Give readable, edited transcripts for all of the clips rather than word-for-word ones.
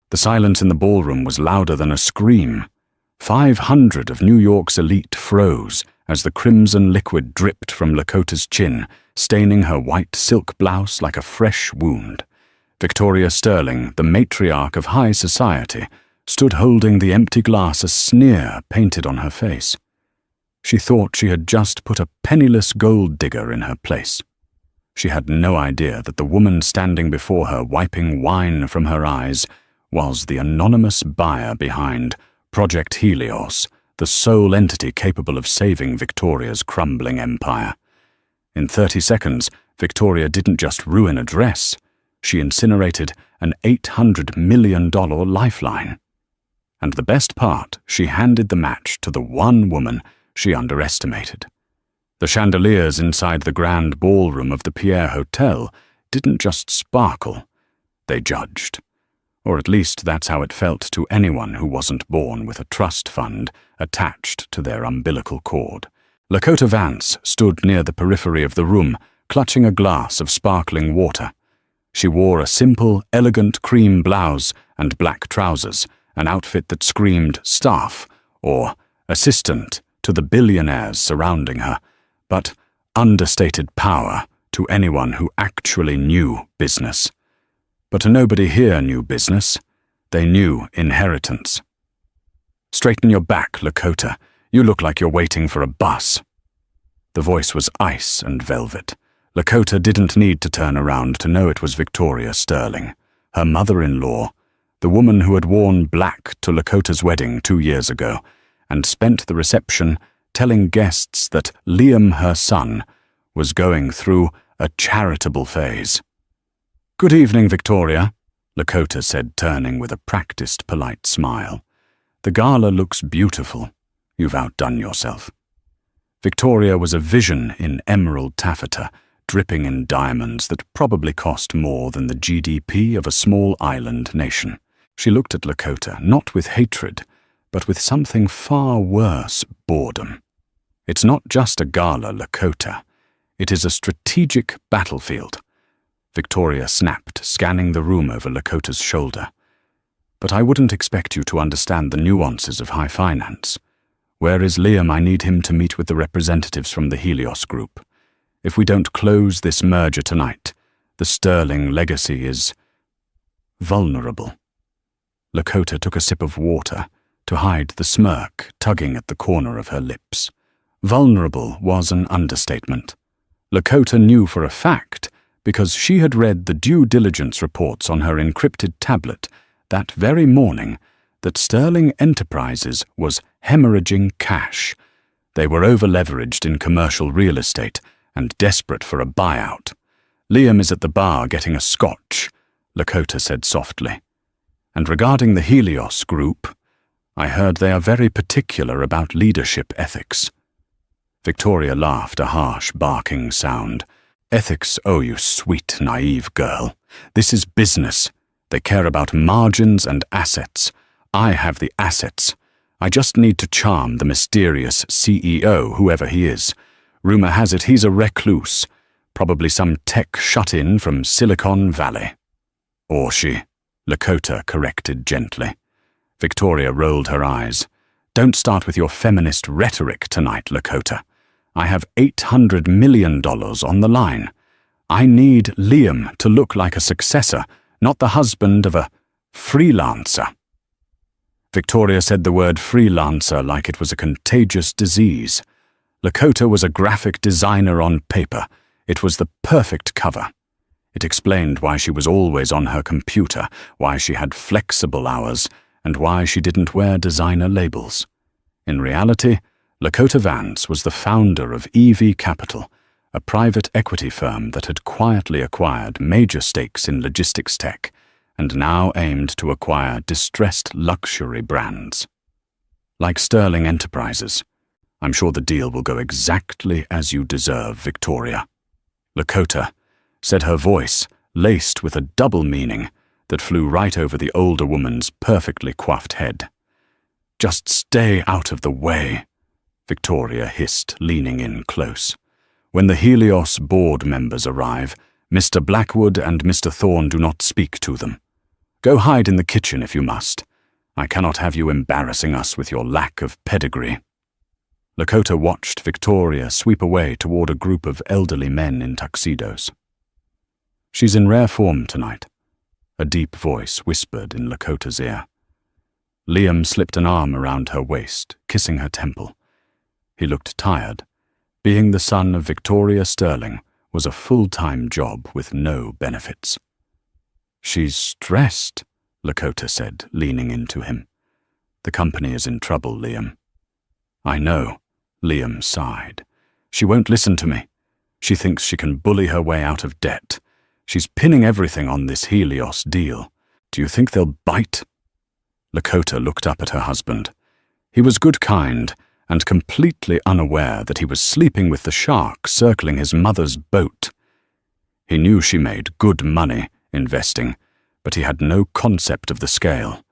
The silence in the ballroom was louder than a scream. 500 of New York's elite froze as the crimson liquid dripped from Lakota's chin, staining her white silk blouse like a fresh wound. Victoria Sterling, the matriarch of high society, stood holding the empty glass, a sneer painted on her face. She thought she had just put a penniless gold digger in her place. She had no idea that the woman standing before her, wiping wine from her eyes, was the anonymous buyer behind Project Helios, the sole entity capable of saving Victoria's crumbling empire. In 30 seconds, Victoria didn't just ruin a dress, she incinerated an $800 million lifeline. And the best part, she handed the match to the one woman she underestimated. The chandeliers inside the grand ballroom of the Pierre Hotel didn't just sparkle, they judged. Or at least that's how it felt to anyone who wasn't born with a trust fund attached to their umbilical cord. Lakota Vance stood near the periphery of the room, clutching a glass of sparkling water. She wore a simple, elegant cream blouse and black trousers, an outfit that screamed staff or assistant to the billionaires surrounding her, but understated power to anyone who actually knew business. But nobody here knew business. They knew inheritance. "Straighten your back, Lakota. You look like you're waiting for a bus." The voice was ice and velvet. Lakota didn't need to turn around to know it was Victoria Sterling, her mother-in-law, the woman who had worn black to Lakota's wedding 2 years ago, and spent the reception telling guests that Liam, her son, was going through a charitable phase. "Good evening, Victoria," Lakota said, turning with a practiced, polite smile. "The gala looks beautiful. You've outdone yourself." Victoria was a vision in emerald taffeta, dripping in diamonds that probably cost more than the GDP of a small island nation. She looked at Lakota, not with hatred, but with something far worse, boredom. "It's not just a gala, Lakota. It is a strategic battlefield." Victoria snapped, scanning the room over Lakota's shoulder. "But I wouldn't expect you to understand the nuances of high finance. Where is Liam? I need him to meet with the representatives from the Helios Group. If we don't close this merger tonight, the Sterling legacy is vulnerable." Lakota took a sip of water to hide the smirk tugging at the corner of her lips. Vulnerable was an understatement. Lakota knew for a fact, because she had read the due diligence reports on her encrypted tablet that very morning, that Sterling Enterprises was hemorrhaging cash. They were over-leveraged in commercial real estate and desperate for a buyout. "Liam is at the bar getting a scotch," Lakota said softly. "And regarding the Helios Group, I heard they are very particular about leadership ethics." Victoria laughed, a harsh, barking sound. "Ethics, oh, you sweet, naive girl. This is business. They care about margins and assets. I have the assets. I just need to charm the mysterious CEO, whoever he is. Rumor has it he's a recluse, probably some tech shut-in from Silicon Valley." "Or she," Lakota corrected gently. Victoria rolled her eyes. "Don't start with your feminist rhetoric tonight, Lakota. I have $800 million on the line. I need Liam to look like a successor, not the husband of a freelancer." Victoria said the word freelancer like it was a contagious disease. Lakota was a graphic designer on paper. It was the perfect cover. It explained why she was always on her computer, why she had flexible hours, and why she didn't wear designer labels. In reality, Lakota Vance was the founder of EV Capital, a private equity firm that had quietly acquired major stakes in logistics tech and now aimed to acquire distressed luxury brands. Like Sterling Enterprises, "I'm sure the deal will go exactly as you deserve, Victoria." Lakota said, her voice laced with a double meaning that flew right over the older woman's perfectly coiffed head. "Just stay out of the way," Victoria hissed, leaning in close. "When the Helios board members arrive, Mr. Blackwood and Mr. Thorne do not speak to them. Go hide in the kitchen if you must. I cannot have you embarrassing us with your lack of pedigree." Lakota watched Victoria sweep away toward a group of elderly men in tuxedos. "She's in rare form tonight," a deep voice whispered in Lakota's ear. Liam slipped an arm around her waist, kissing her temple. He looked tired. Being the son of Victoria Sterling was a full-time job with no benefits. "She's stressed," Lakota said, leaning into him. "The company is in trouble, Liam." "I know," Liam sighed. "She won't listen to me. She thinks she can bully her way out of debt. She's pinning everything on this Helios deal. Do you think they'll bite?" Lakota looked up at her husband. He was good-kind and completely unaware that he was sleeping with the shark circling his mother's boat. He knew she made good money investing, but he had no concept of the scale.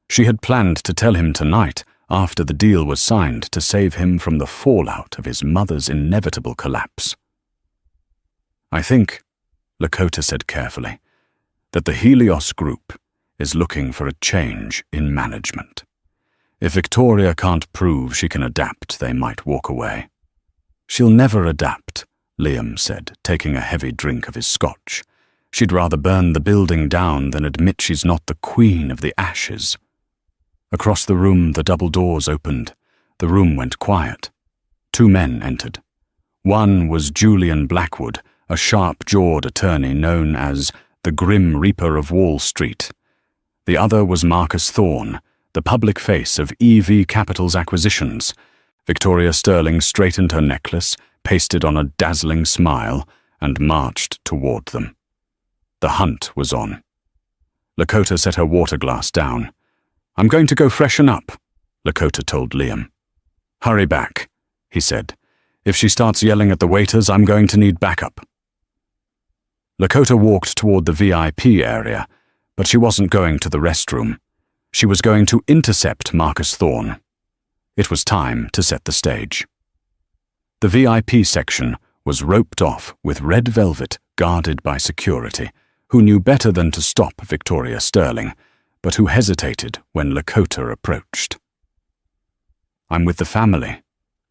She had planned to tell him tonight, after the deal was signed, to save him from the fallout of his mother's inevitable collapse. "I think," Lakota said carefully, "that the Helios group is looking for a change in management. If Victoria can't prove she can adapt, they might walk away." "She'll never adapt," Liam said, taking a heavy drink of his scotch. "She'd rather burn the building down than admit she's not the queen of the ashes." Across the room, the double doors opened. The room went quiet. 2 men entered. One was Julian Blackwood, a sharp-jawed attorney known as the Grim Reaper of Wall Street. The other was Marcus Thorne, the public face of EV Capital's acquisitions. Victoria Sterling straightened her necklace, pasted on a dazzling smile, and marched toward them. The hunt was on. Lakota set her water glass down. "I'm going to go freshen up," Lakota told Liam. "Hurry back," he said. "If she starts yelling at the waiters, I'm going to need backup." Lakota walked toward the VIP area, but she wasn't going to the restroom. She was going to intercept Marcus Thorne. It was time to set the stage. The VIP section was roped off with red velvet guarded by security, who knew better than to stop Victoria Sterling, but who hesitated when Lakota approached. "I'm with the family,"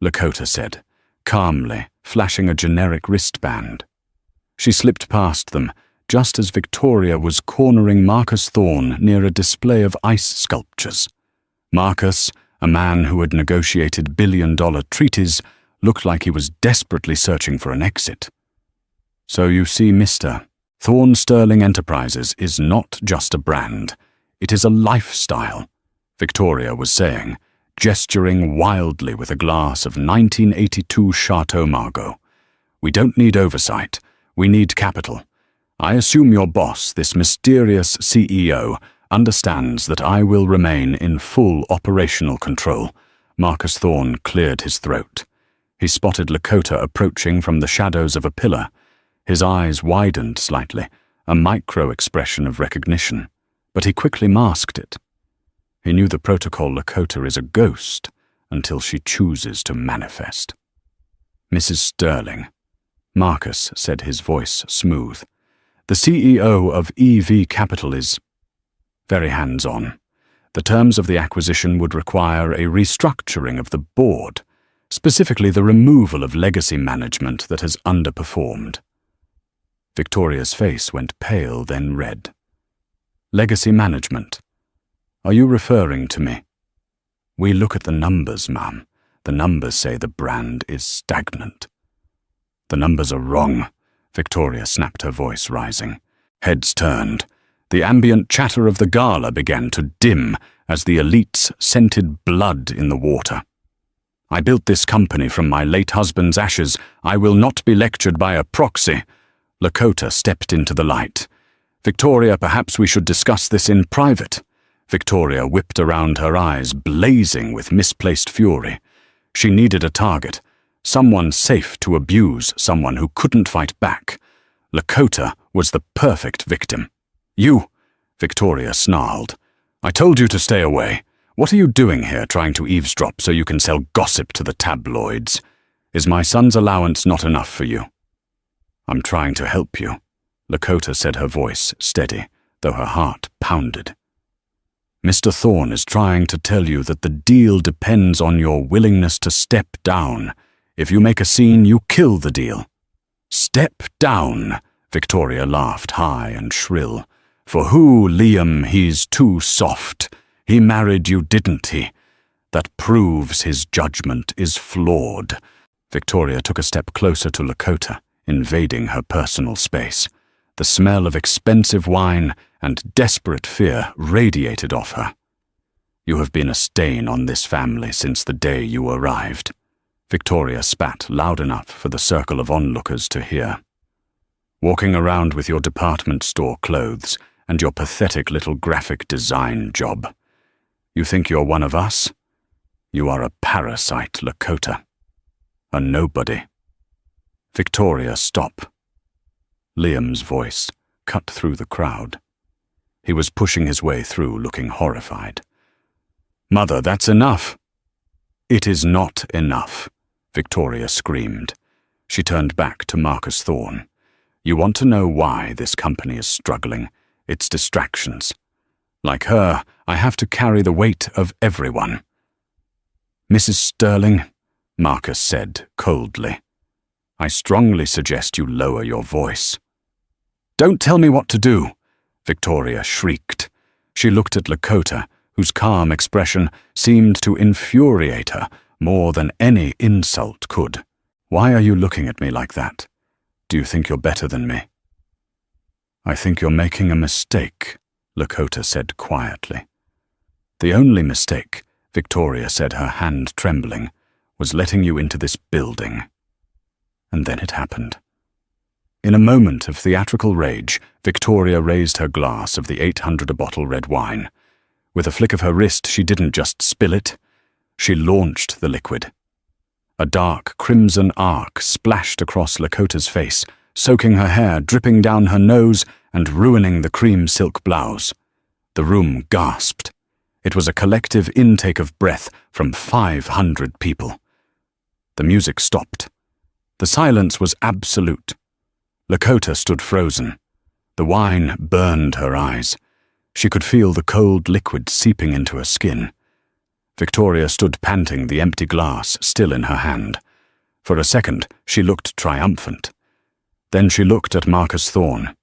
Lakota said, calmly, flashing a generic wristband. She slipped past them, just as Victoria was cornering Marcus Thorne near a display of ice sculptures. Marcus, a man who had negotiated billion-dollar treaties, looked like he was desperately searching for an exit. "So you see, Mr. Thorne Sterling Enterprises is not just a brand. It is a lifestyle," Victoria was saying, gesturing wildly with a glass of 1982 Chateau Margaux. "We don't need oversight. We need capital. I assume your boss, this mysterious CEO, understands that I will remain in full operational control." Marcus Thorne cleared his throat. He spotted Lakota approaching from the shadows of a pillar. His eyes widened slightly, a micro-expression of recognition, but he quickly masked it. He knew the protocol Lakota is a ghost until she chooses to manifest. "Mrs. Sterling," Marcus said, his voice smooth. "The CEO of EV Capital is very hands-on. The terms of the acquisition would require a restructuring of the board, specifically the removal of legacy management that has underperformed." Victoria's face went pale, then red. "Legacy management? Are you referring to me?" "We look at the numbers, ma'am. The numbers say the brand is stagnant." "The numbers are wrong," Victoria snapped, her voice rising. Heads turned. The ambient chatter of the gala began to dim as the elites scented blood in the water. "I built this company from my late husband's ashes. I will not be lectured by a proxy." Lakota stepped into the light. "Victoria, perhaps we should discuss this in private." Victoria whipped around, her eyes blazing with misplaced fury. She needed a target, someone safe to abuse someone who couldn't fight back. Lakota was the perfect victim. "You," Victoria snarled. "I told you to stay away. What are you doing here, trying to eavesdrop so you can sell gossip to the tabloids? Is my son's allowance not enough for you?" "I'm trying to help you," Lakota said, her voice steady. though her heart pounded. Mr. Thorne is trying to tell you that the deal depends on your willingness to step down. If you make a scene, you kill the deal. Step down, Victoria laughed high and shrill. For who, Liam? He's too soft. He married you, didn't he? That proves his judgment is flawed. Victoria took a step closer to Lakota, invading her personal space. The smell of expensive wine and desperate fear radiated off her. You have been a stain on this family since the day you arrived. Victoria spat loud enough for the circle of onlookers to hear. Walking around with your department store clothes and your pathetic little graphic design job. You think you're one of us? You are a parasite, Lakota. A nobody. Victoria, stop. Liam's voice cut through the crowd. He was pushing his way through, looking horrified. Mother, that's enough. It is not enough, Victoria screamed. She turned back to Marcus Thorne. You want to know why this company is struggling? It's distractions. Like her, I have to carry the weight of everyone. Mrs. Sterling, Marcus said coldly, I strongly suggest you lower your voice. Don't tell me what to do, Victoria shrieked. She looked at Lakota, whose calm expression seemed to infuriate her more than any insult could. Why are you looking at me like that? Do you think you're better than me? I think you're making a mistake, Lakota said quietly. The only mistake, Victoria said, her hand trembling, was letting you into this building. And then it happened. In a moment of theatrical rage, Victoria raised her glass of the 800-a-bottle red wine. With a flick of her wrist, she didn't just spill it. She launched the liquid. A dark crimson arc splashed across Lakota's face, soaking her hair, dripping down her nose, and ruining the cream silk blouse. The room gasped. It was a collective intake of breath from 500 people. The music stopped. The silence was absolute. Lakota stood frozen. The wine burned her eyes. She could feel the cold liquid seeping into her skin. Victoria stood panting, the empty glass still in her hand. For a second, she looked triumphant. Then she looked at Marcus Thorne.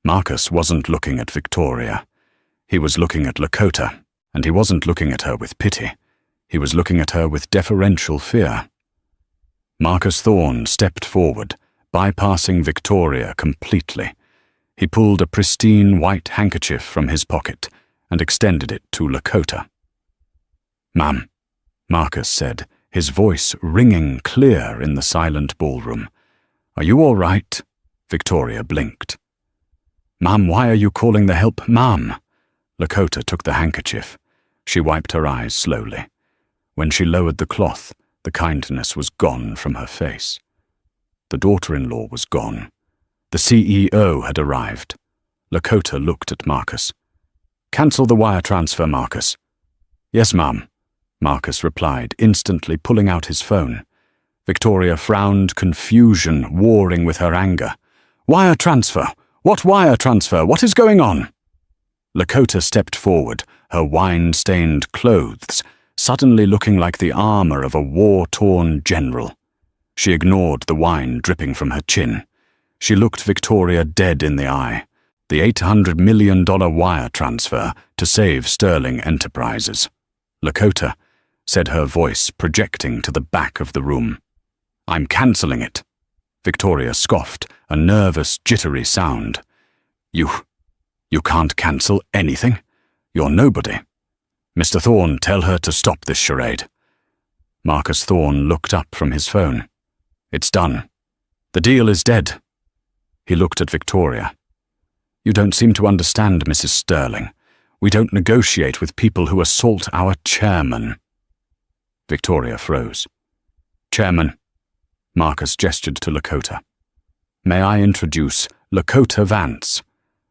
Marcus wasn't looking at Victoria. He was looking at Lakota, and he wasn't looking at her with pity. He was looking at her with deferential fear. Marcus Thorne stepped forward, bypassing Victoria completely. He pulled a pristine white handkerchief from his pocket and extended it to Lakota. Ma'am, Marcus said, his voice ringing clear in the silent ballroom. Are you all right? Victoria blinked. Ma'am, why are you calling the help, ma'am? Lakota took the handkerchief. She wiped her eyes slowly. When she lowered the cloth, the kindness was gone from her face. The daughter-in-law was gone. The CEO had arrived. Lakota looked at Marcus. Cancel the wire transfer, Marcus. Yes, ma'am, Marcus replied, instantly pulling out his phone. Victoria frowned, confusion warring with her anger. Wire transfer? What wire transfer? What is going on? Lakota stepped forward, her wine-stained clothes suddenly looking like the armor of a war-torn general. She ignored the wine dripping from her chin. She looked Victoria dead in the eye. The $800 million wire transfer to save Sterling Enterprises. Lakota, said her voice projecting to the back of the room. I'm cancelling it. Victoria scoffed, a nervous, jittery sound. You can't cancel anything? You're nobody. Mr. Thorne, tell her to stop this charade. Marcus Thorne looked up from his phone. It's done. The deal is dead. He looked at Victoria. You don't seem to understand, Mrs. Sterling. We don't negotiate with people who assault our chairman. Victoria froze. Chairman, Marcus gestured to Lakota. May I introduce Lakota Vance,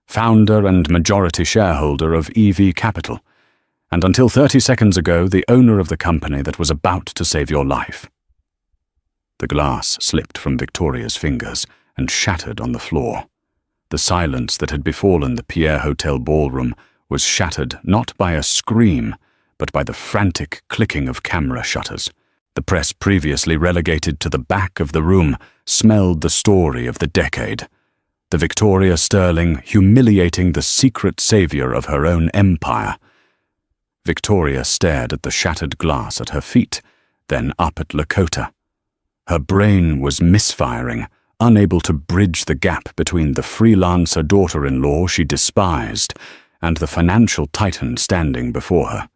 founder and majority shareholder of EV Capital, and until 30 seconds ago, the owner of the company that was about to save your life. The glass slipped from Victoria's fingers and shattered on the floor. The silence that had befallen the Pierre Hotel ballroom was shattered not by a scream, but by the frantic clicking of camera shutters. The press, previously relegated to the back of the room, smelled the story of the decade. The Victoria Sterling humiliating the secret savior of her own empire. Victoria stared at the shattered glass at her feet, then up at Lakota. Her brain was misfiring, unable to bridge the gap between the freelancer daughter-in-law she despised and the financial titan standing before her.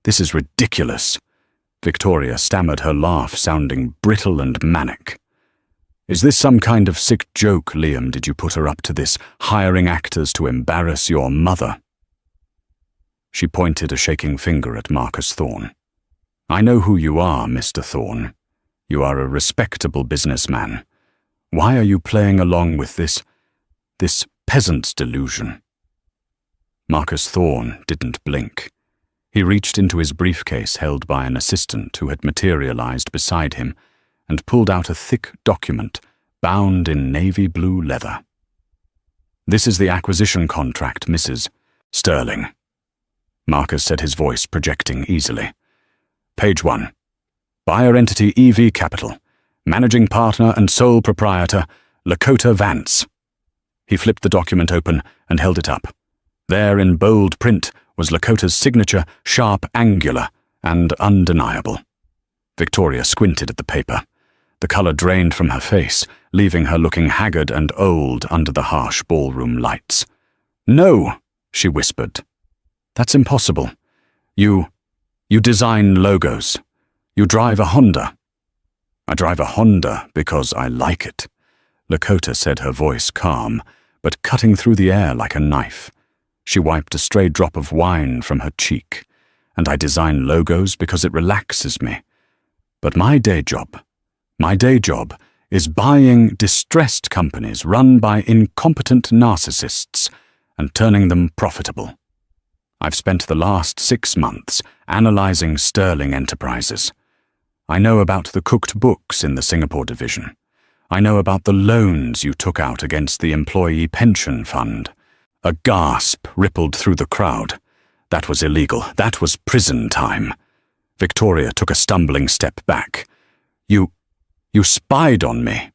"This is ridiculous." Victoria stammered, her laugh sounding brittle and manic. "Is this some kind of sick joke, Liam? Did you put her up to this, hiring actors to embarrass your mother?" She pointed a shaking finger at Marcus Thorne. "I know who you are, Mr. Thorne. You are a respectable businessman. Why are you playing along with this peasant's delusion?" Marcus Thorne didn't blink. He reached into his briefcase held by an assistant who had materialized beside him and pulled out a thick document bound in navy blue leather. "This is the acquisition contract, Mrs. Sterling." Marcus said, his voice projecting easily. "Page 1. Buyer entity EV Capital. Managing partner and sole proprietor, Lakota Vance." He flipped the document open and held it up. There in bold print was Lakota's signature, sharp, angular, and undeniable. Victoria squinted at the paper. The color drained from her face, leaving her looking haggard and old under the harsh ballroom lights. "No," she whispered. "That's impossible. You design logos. You drive a Honda." "I drive a Honda because I like it," Lakota said, her voice calm, but cutting through the air like a knife. She wiped a stray drop of wine from her cheek. "And I design logos because it relaxes me. But my day job is buying distressed companies run by incompetent narcissists and turning them profitable. I've spent the last 6 months analyzing Sterling Enterprises. I know about the cooked books in the Singapore division. I know about the loans you took out against the employee pension fund." A gasp rippled through the crowd. That was illegal. That was prison time. Victoria took a stumbling step back. You spied on me."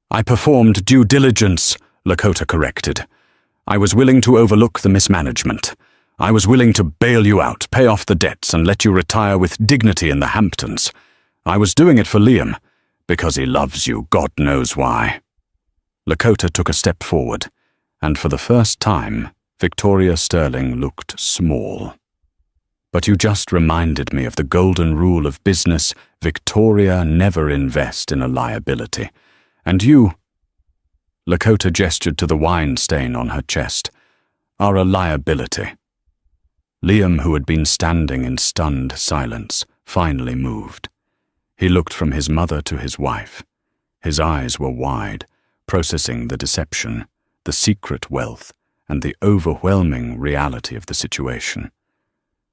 "I performed due diligence," Lakota corrected. "I was willing to overlook the mismanagement. I was willing to bail you out, pay off the debts, and let you retire with dignity in the Hamptons. I was doing it for Liam, because he loves you, God knows why." Lakota took a step forward, and for the first time, Victoria Sterling looked small. "But you just reminded me of the golden rule of business: Victoria, never invest in a liability. And you," Lakota gestured to the wine stain on her chest, "are a liability." Liam, who had been standing in stunned silence, finally moved. He looked from his mother to his wife. His eyes were wide, processing the deception, the secret wealth, and the overwhelming reality of the situation.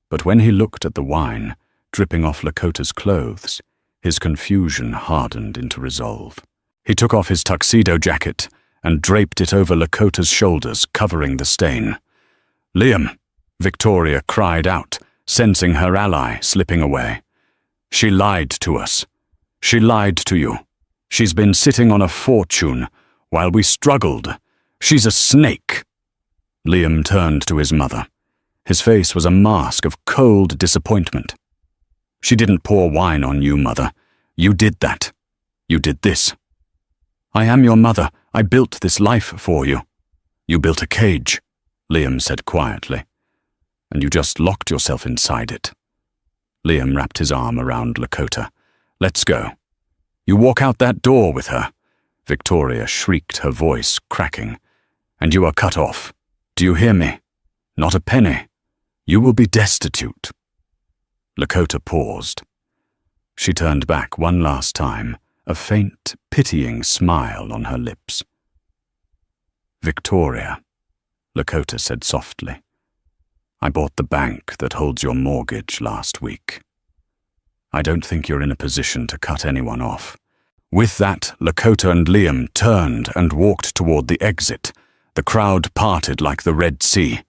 But when he looked at the wine, dripping off Lakota's clothes, his confusion hardened into resolve. He took off his tuxedo jacket and draped it over Lakota's shoulders, covering the stain. "Liam," Victoria cried out, sensing her ally slipping away. "She lied to us. She lied to you. She's been sitting on a fortune while we struggled. She's a snake." Liam turned to his mother. His face was a mask of cold disappointment. "She didn't pour wine on you, Mother. You did that. You did this." "I am your mother. I built this life for you." "You built a cage," Liam said quietly, "and you just locked yourself inside it." Liam wrapped his arm around Lakota. "Let's go." "You walk out that door with her," Victoria shrieked, her voice cracking, "and you are cut off. Do you hear me? Not a penny. You will be destitute." Lakota paused. She turned back one last time, a faint, pitying smile on her lips. "Victoria," Lakota said softly, "I bought the bank that holds your mortgage last week. I don't think you're in a position to cut anyone off." With that, Lakota and Liam turned and walked toward the exit, The crowd parted like the Red Sea.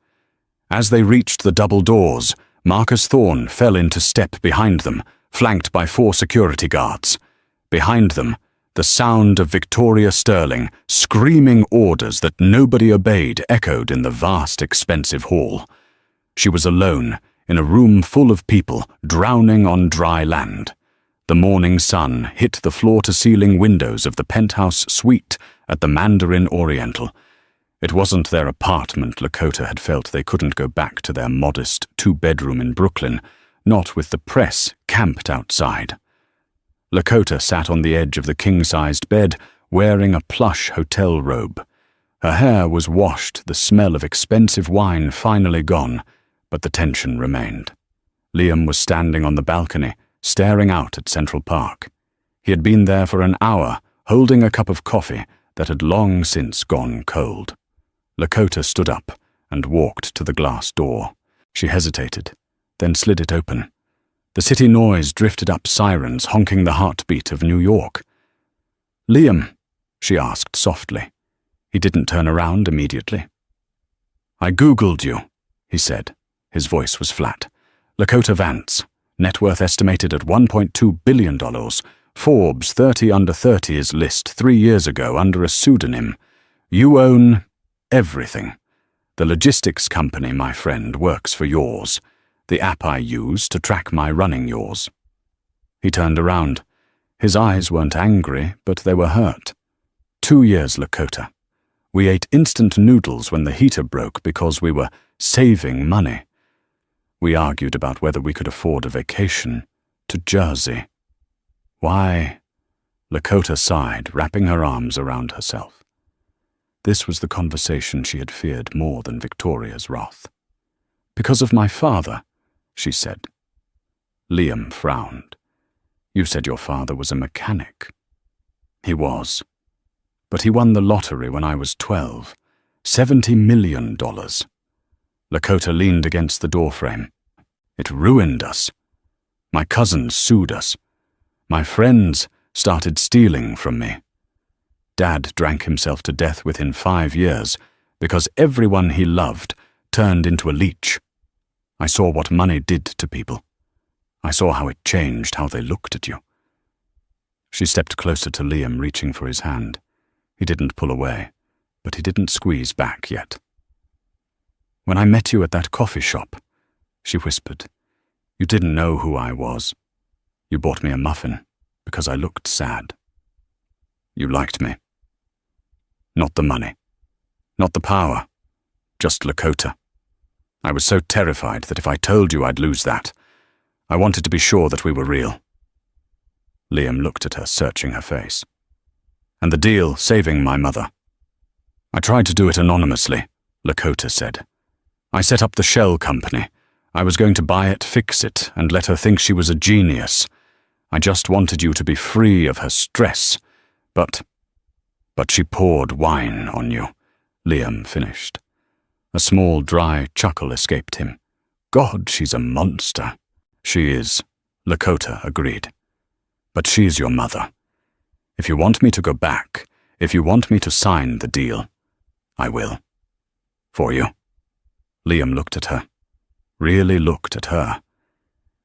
As they reached the double doors, Marcus Thorne fell into step behind them, flanked by 4 security guards. Behind them, the sound of Victoria Sterling screaming orders that nobody obeyed echoed in the vast, expensive hall. She was alone, in a room full of people, drowning on dry land. The morning sun hit the floor-to-ceiling windows of the penthouse suite at the Mandarin Oriental. It wasn't their apartment Lakota had felt they couldn't go back to their modest 2-bedroom in Brooklyn, not with the press camped outside. Lakota sat on the edge of the king-sized bed, wearing a plush hotel robe. Her hair was washed, the smell of expensive wine finally gone, but the tension remained. Liam was standing on the balcony, staring out at Central Park. He had been there for an hour, holding a cup of coffee that had long since gone cold. Lakota stood up and walked to the glass door. She hesitated, then slid it open. The city noise drifted up, sirens honking the heartbeat of New York. "Liam?" she asked softly. He didn't turn around immediately. "I Googled you," he said. His voice was flat. "Lakota Vance, net worth estimated at $1.2 billion. Forbes 30 Under 30's list 3 years ago under a pseudonym. You own everything. The logistics company, my friend, works for yours. The app I use to track my running yours." He turned around. His eyes weren't angry, but they were hurt. 2 years, Lakota. We ate instant noodles when the heater broke because we were saving money. We argued about whether we could afford a vacation to Jersey. Why? Lakota sighed, wrapping her arms around herself. This was the conversation she had feared more than Victoria's wrath. "Because of my father," she said. Liam frowned. "You said your father was a mechanic." "He was. But he won the lottery when I was 12. $70 million. Lakota leaned against the doorframe. "It ruined us. My cousins sued us. My friends started stealing from me. Dad drank himself to death within 5 years because everyone he loved turned into a leech. I saw what money did to people. I saw how it changed how they looked at you." She stepped closer to Liam, reaching for his hand. He didn't pull away, but he didn't squeeze back yet. "When I met you at that coffee shop," she whispered, "you didn't know who I was. You bought me a muffin because I looked sad. You liked me. Not the money. Not the power. Just Lakota. I was so terrified that if I told you I'd lose that, I wanted to be sure that we were real." Liam looked at her, searching her face. "And the deal saving my mother. I tried to do it anonymously," Lakota said. "I set up the shell company. I was going to buy it, fix it, and let her think she was a genius. I just wanted you to be free of her stress. But she poured wine on you," Liam finished. A small, dry chuckle escaped him. "God, she's a monster." "She is," Lakota agreed. "But she's your mother. If you want me to go back, if you want me to sign the deal, I will. For you." Liam looked at her. Really looked at her.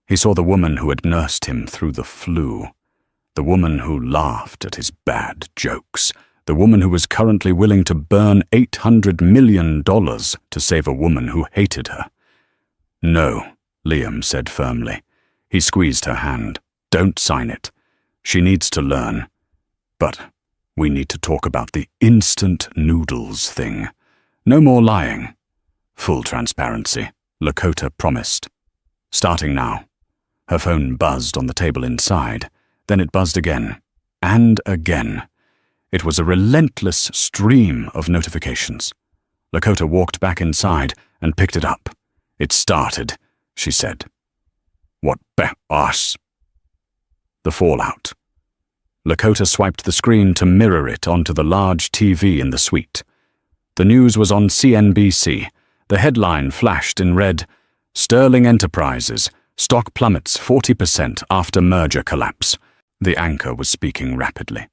He saw the woman who had nursed him through the flu. The woman who laughed at his bad jokes. The woman who was currently willing to burn $800 million to save a woman who hated her. "No," Liam said firmly. He squeezed her hand. "Don't sign it. She needs to learn. But we need to talk about the instant noodles thing. No more lying. Full transparency," Lakota promised. "Starting now." Her phone buzzed on the table inside. Then it buzzed again. And again. It was a relentless stream of notifications. Lakota walked back inside and picked it up. "It started," she said. "What us?" The fallout. Lakota swiped the screen to mirror it onto the large TV in the suite. The news was on CNBC. The headline flashed in red, "Sterling Enterprises, stock plummets 40% after merger collapse." The anchor was speaking rapidly.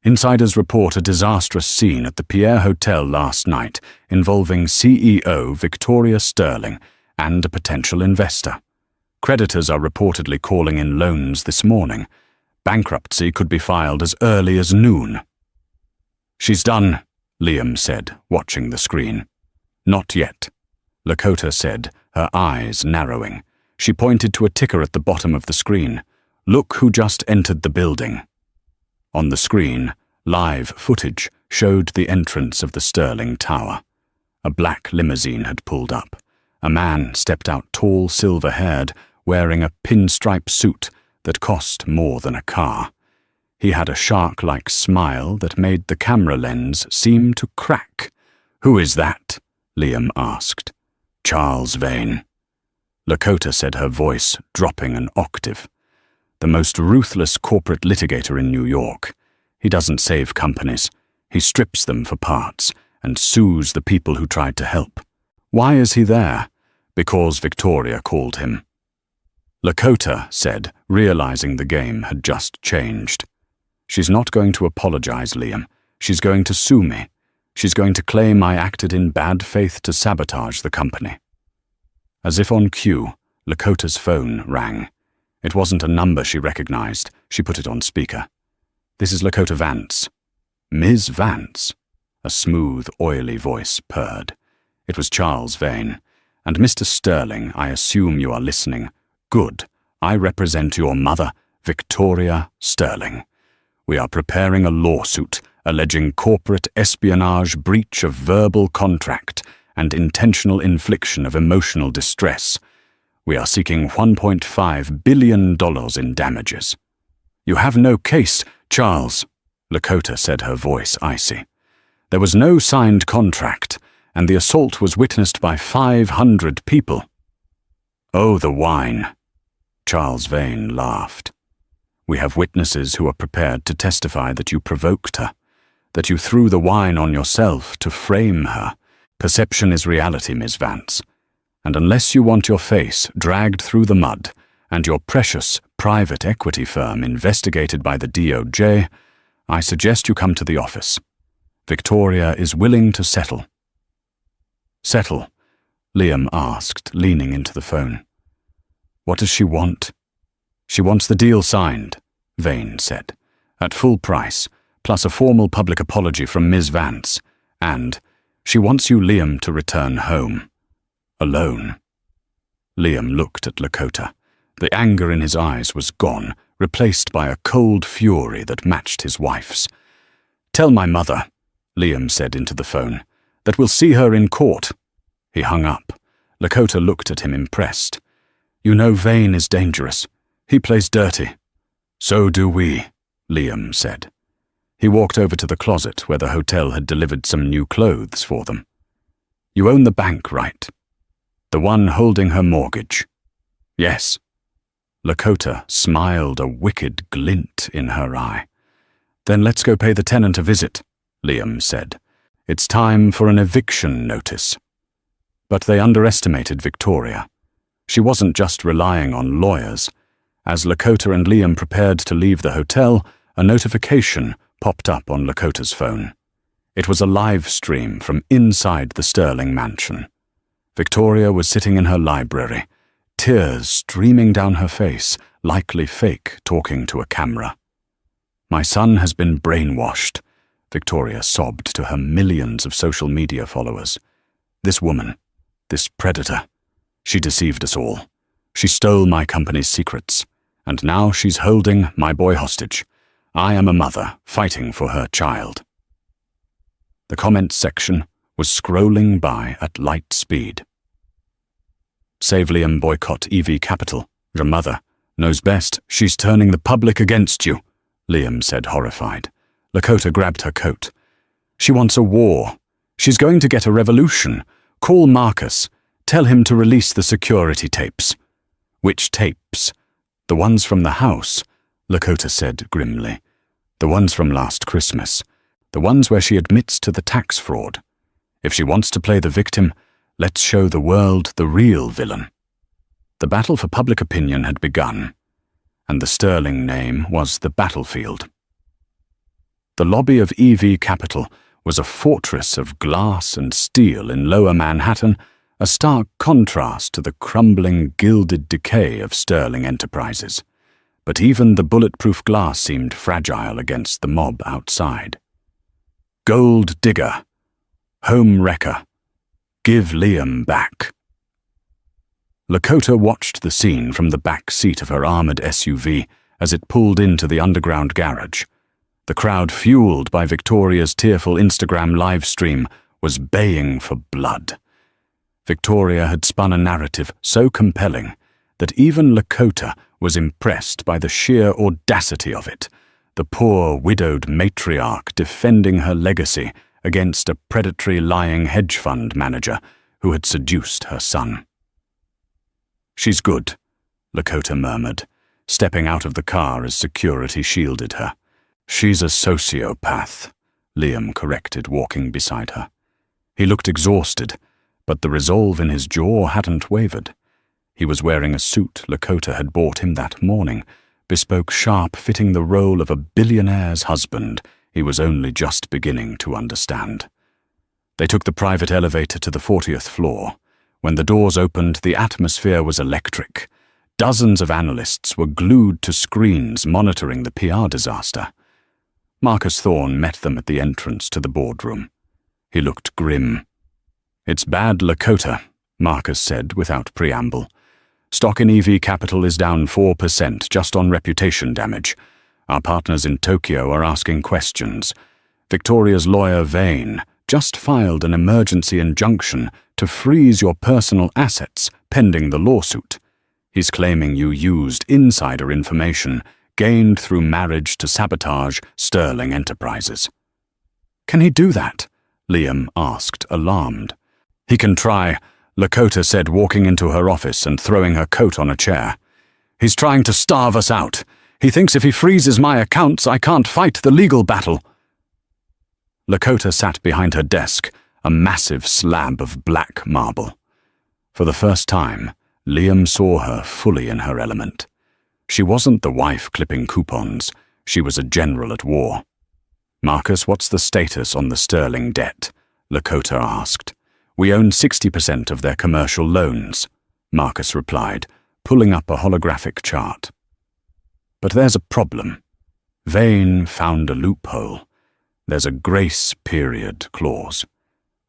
Insiders report a disastrous scene at the Pierre Hotel last night involving CEO Victoria Sterling and a potential investor. Creditors are reportedly calling in loans this morning. Bankruptcy could be filed as early as noon. "She's done," Liam said, watching the screen. "Not yet," Lakota said, her eyes narrowing. She pointed to a ticker at the bottom of the screen. "Look who just entered the building." On the screen, live footage showed the entrance of the Sterling Tower. A black limousine had pulled up. A man stepped out, tall, silver-haired, wearing a pinstripe suit that cost more than a car. He had a shark-like smile that made the camera lens seem to crack. "Who is that?" Liam asked. "Charles Vane." Lakota said, her voice dropping an octave. "The most ruthless corporate litigator in New York. He doesn't save companies. He strips them for parts and sues the people who tried to help. Why is he there? Because Victoria called him." Lakota said, realizing the game had just changed. "She's not going to apologize, Liam. She's going to sue me. She's going to claim I acted in bad faith to sabotage the company." As if on cue, Lakota's phone rang. It wasn't a number she recognized. She put it on speaker. "This is Lakota Vance." "Ms. Vance?" A smooth, oily voice purred. It was Charles Vane. "And Mr. Sterling, I assume you are listening. Good. I represent your mother, Victoria Sterling. We are preparing a lawsuit alleging corporate espionage, breach of verbal contract, and intentional infliction of emotional distress. We are seeking $1.5 billion in damages." "You have no case, Charles," Lakota said, her voice icy. "There was no signed contract, and the assault was witnessed by 500 people." "Oh, the wine." Charles Vane laughed. "We have witnesses who are prepared to testify that you provoked her, that you threw the wine on yourself to frame her. Perception is reality, Ms. Vance. And unless you want your face dragged through the mud and your precious private equity firm investigated by the DOJ, I suggest you come to the office. Victoria is willing to settle." "Settle?" Liam asked, leaning into the phone. "What does she want?" "She wants the deal signed," Vane said, "at full price, plus a formal public apology from Ms. Vance. And she wants you, Liam, to return home. Alone." Liam looked at Lakota. The anger in his eyes was gone, replaced by a cold fury that matched his wife's. "Tell my mother," Liam said into the phone, "that we'll see her in court." He hung up. Lakota looked at him impressed. "You know Vane is dangerous. He plays dirty." "So do we," Liam said. He walked over to the closet where the hotel had delivered some new clothes for them. "You own the bank, right? The one holding her mortgage?" "Yes." Lakota smiled, a wicked glint in her eye. "Then let's go pay the tenant a visit," Liam said. "It's time for an eviction notice." But they underestimated Victoria. She wasn't just relying on lawyers. As Lakota and Liam prepared to leave the hotel, a notification popped up on Lakota's phone. It was a live stream from inside the Sterling mansion. Victoria was sitting in her library, tears streaming down her face, likely fake, talking to a camera. "My son has been brainwashed," Victoria sobbed to her millions of social media followers. "This woman, this predator, she deceived us all. She stole my company's secrets, and now she's holding my boy hostage. I am a mother fighting for her child." The comments section was scrolling by at light speed. "Save Liam, boycott EV Capital. Your mother knows best. She's turning the public against you," Liam said, horrified. Lakota grabbed her coat. "She wants a war. She's going to get a revolution. Call Marcus. Tell him to release the security tapes." "Which tapes?" "The ones from the house," Lakota said grimly. "The ones from last Christmas. The ones where she admits to the tax fraud. If she wants to play the victim, let's show the world the real villain." The battle for public opinion had begun, and the Sterling name was the battlefield. The lobby of EV Capital was a fortress of glass and steel in lower Manhattan, a stark contrast to the crumbling, gilded decay of Sterling Enterprises. But even the bulletproof glass seemed fragile against the mob outside. Gold digger, home wrecker, give Liam back. Lakota watched the scene from the back seat of her armored SUV as it pulled into the underground garage. The crowd, fueled by Victoria's tearful Instagram live stream, was baying for blood. Victoria had spun a narrative so compelling that even Lakota was impressed by the sheer audacity of it, the poor widowed matriarch defending her legacy against a predatory lying hedge fund manager who had seduced her son. "She's good," Lakota murmured, stepping out of the car as security shielded her. "She's a sociopath," Liam corrected, walking beside her. He looked exhausted, but the resolve in his jaw hadn't wavered. He was wearing a suit Lakota had bought him that morning, bespoke sharp fitting the role of a billionaire's husband he was only just beginning to understand. They took the private elevator to the 40th floor. When the doors opened, the atmosphere was electric. Dozens of analysts were glued to screens monitoring the PR disaster. Marcus Thorne met them at the entrance to the boardroom. He looked grim. "It's bad, Lakota," Marcus said without preamble. "Stock in EV Capital is down 4% just on reputation damage. Our partners in Tokyo are asking questions. Victoria's lawyer Vane just filed an emergency injunction to freeze your personal assets pending the lawsuit. He's claiming you used insider information gained through marriage to sabotage Sterling Enterprises." "Can he do that?" Liam asked, alarmed. "He can try," Lakota said, walking into her office and throwing her coat on a chair. "He's trying to starve us out. He thinks if he freezes my accounts, I can't fight the legal battle." Lakota sat behind her desk, a massive slab of black marble. For the first time, Liam saw her fully in her element. She wasn't the wife clipping coupons. She was a general at war. "Marcus, what's the status on the Sterling debt?" Lakota asked. "We own 60% of their commercial loans," Marcus replied, pulling up a holographic chart. "But there's a problem. Vane found a loophole. There's a grace period clause.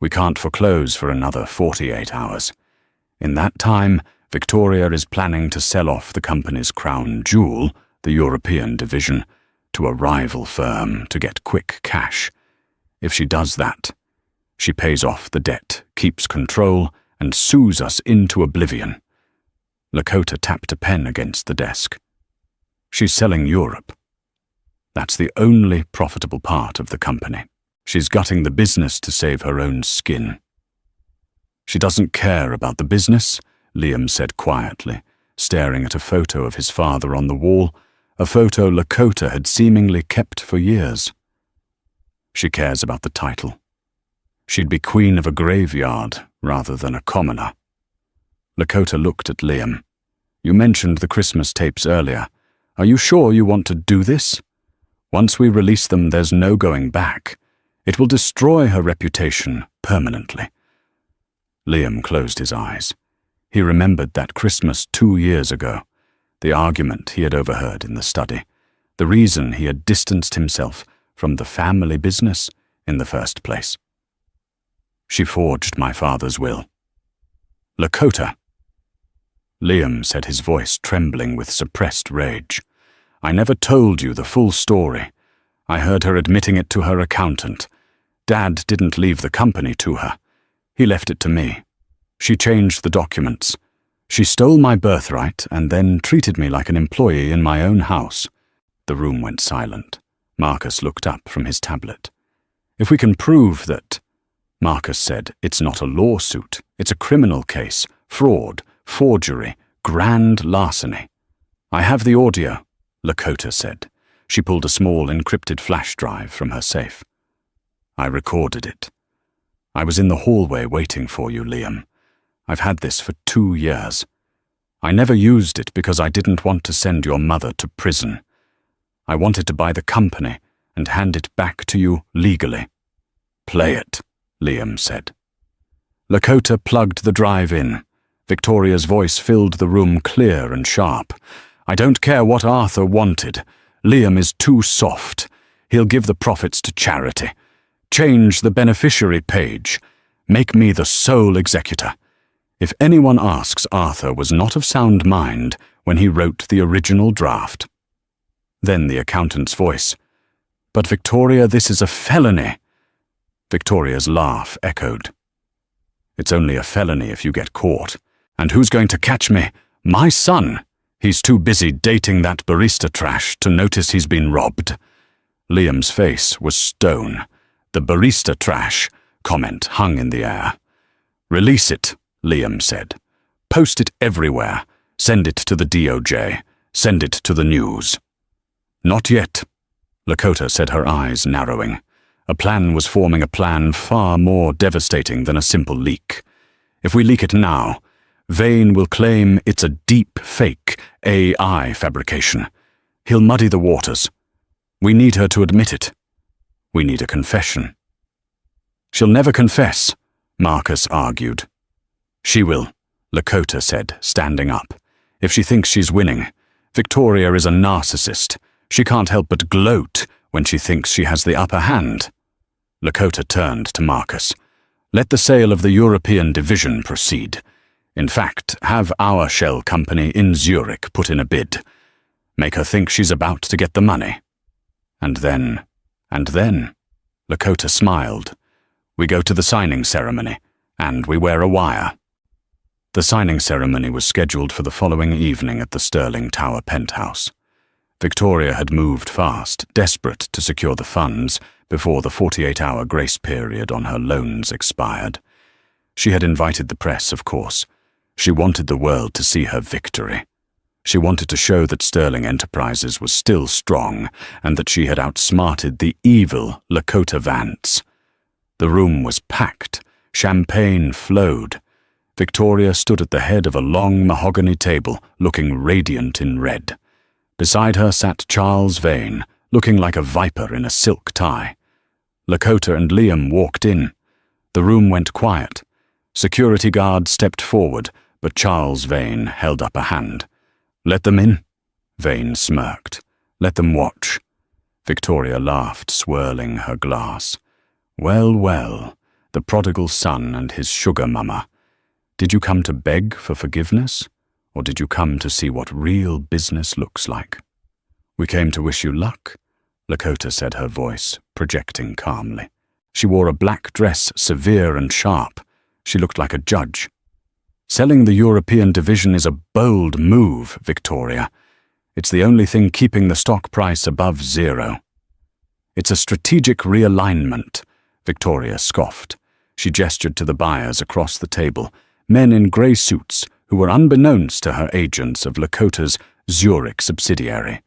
We can't foreclose for another 48 hours. In that time, Victoria is planning to sell off the company's crown jewel, the European division, to a rival firm to get quick cash. If she does that, she pays off the debt, keeps control, and sues us into oblivion." Lakota tapped a pen against the desk. "She's selling Europe. That's the only profitable part of the company. She's gutting the business to save her own skin." "She doesn't care about the business," Liam said quietly, staring at a photo of his father on the wall, a photo Lakota had seemingly kept for years. "She cares about the title. She'd be queen of a graveyard rather than a commoner." Lakota looked at Liam. "You mentioned the Christmas tapes earlier. Are you sure you want to do this? Once we release them, there's no going back. It will destroy her reputation permanently." Liam closed his eyes. He remembered that Christmas 2 years ago, the argument he had overheard in the study, the reason he had distanced himself from the family business in the first place. "She forged my father's will." "Lakota!" Liam said, his voice trembling with suppressed rage. "I never told you the full story. I heard her admitting it to her accountant. Dad didn't leave the company to her. He left it to me. She changed the documents. She stole my birthright and then treated me like an employee in my own house." The room went silent. Marcus looked up from his tablet. "If we can prove that—" Marcus said, "It's not a lawsuit. It's a criminal case. Fraud, forgery, grand larceny." "I have the audio," Lakota said. She pulled a small encrypted flash drive from her safe. "I recorded it. I was in the hallway waiting for you, Liam. I've had this for 2 years. I never used it because I didn't want to send your mother to prison. I wanted to buy the company and hand it back to you legally. Play it, Liam said. Lakota plugged the drive in. Victoria's voice filled the room clear and sharp. I don't care what Arthur wanted. Liam is too soft. He'll give the profits to charity. Change the beneficiary page. Make me the sole executor. If anyone asks, Arthur was not of sound mind when he wrote the original draft. Then the accountant's voice. But Victoria, this is a felony. Victoria's laugh echoed. It's only a felony if you get caught. And who's going to catch me? My son. He's too busy dating that barista trash to notice he's been robbed. Liam's face was stone. The barista trash comment hung in the air. Release it, Liam said. Post it everywhere. Send it to the DOJ. Send it to the news. Not yet, Lakota said, her eyes narrowing. A plan was forming, a plan far more devastating than a simple leak. If we leak it now, Vane will claim it's a deep fake AI fabrication. He'll muddy the waters. We need her to admit it. We need a confession. She'll never confess, Marcus argued. She will, Lakota said, standing up. If she thinks she's winning. Victoria is a narcissist. She can't help but gloat when she thinks she has the upper hand. Lakota turned to Marcus. Let the sale of the European division proceed. In fact, have our shell company in Zurich put in a bid. Make her think she's about to get the money. And then, Lakota smiled. We go to the signing ceremony, and we wear a wire. The signing ceremony was scheduled for the following evening at the Sterling Tower penthouse. Victoria had moved fast, desperate to secure the funds before the 48-hour grace period on her loans expired. She had invited the press, of course. She wanted the world to see her victory. She wanted to show that Sterling Enterprises was still strong and that she had outsmarted the evil Lakota Vance. The room was packed. Champagne flowed. Victoria stood at the head of a long mahogany table, looking radiant in red. Beside her sat Charles Vane, looking like a viper in a silk tie. Lakota and Liam walked in. The room went quiet. Security guards stepped forward, but Charles Vane held up a hand. Let them in. Vane smirked. Let them watch. Victoria laughed, swirling her glass. Well, well, the prodigal son and his sugar mama. Did you come to beg for forgiveness, or did you come to see what real business looks like? We came to wish you luck, Lakota said, her voice projecting calmly. She wore a black dress, severe and sharp. She looked like a judge. Selling the European division is a bold move, Victoria. It's the only thing keeping the stock price above zero. It's a strategic realignment, Victoria scoffed. She gestured to the buyers across the table, men in grey suits who were unbeknownst to her agents of Lakota's Zurich subsidiary.